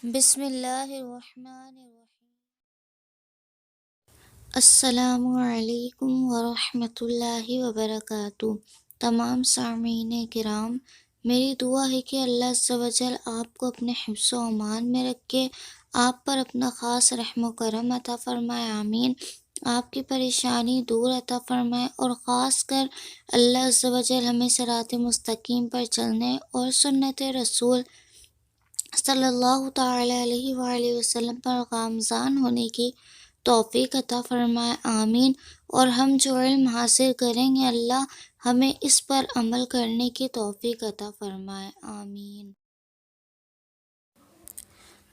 بسم اللہ الرحمن الرحیم۔ السلام علیکم ورحمۃ اللہ وبرکاتہ۔ تمام سامعین کرام، میری دعا ہے کہ اللہ عز و جل آپ کو اپنے حفظ و امان میں رکھے، آپ پر اپنا خاص رحم و کرم عطا فرمائے، آمین۔ آپ کی پریشانی دور عطا فرمائے، اور خاص کر اللہ عز و جل ہمیں صراط مستقیم پر چلنے اور سنت رسول صلی اللہ تعالی علیہ وآلہ وسلم پر گامزن ہونے کی توفیق عطا فرمائے، آمین۔ اور ہم جو علم حاصل کریں گے، اللہ ہمیں اس پر عمل کرنے کی توفیق عطا فرمائے، آمین۔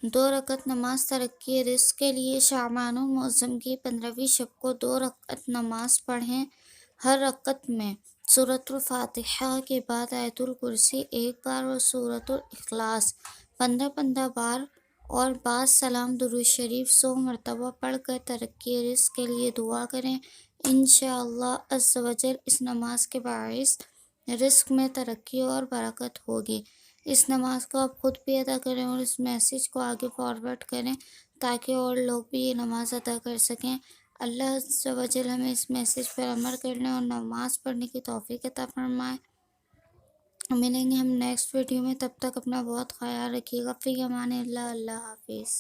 2 رکعت نماز ترقی رزق کے لیے شعبان المعظم کی 15ویں شب کو 2 رکعت نماز پڑھیں۔ ہر رکعت میں سورۃ الفاتحہ کے بعد آیت الکرسی 1 بار اور سورۃ الاخلاص 15 بار اور بعد سلام درود شریف 100 مرتبہ پڑھ کر ترقی رزق کے لیے دعا کریں۔ انشاءاللہ عز و جل اس نماز کے باعث رزق میں ترقی اور برکت ہوگی۔ اس نماز کو آپ خود بھی ادا کریں اور اس میسیج کو آگے فارورڈ کریں تاکہ اور لوگ بھی یہ نماز ادا کر سکیں۔ اللہ عز و جل ہمیں اس میسیج پر عمل کرنے اور نماز پڑھنے کی توفیق عطا فرمائے۔ ملیں گے ہم نیکسٹ ویڈیو میں، تب تک اپنا بہت خیال رکھیے گا۔ فی امان اللہ، اللہ حافظ۔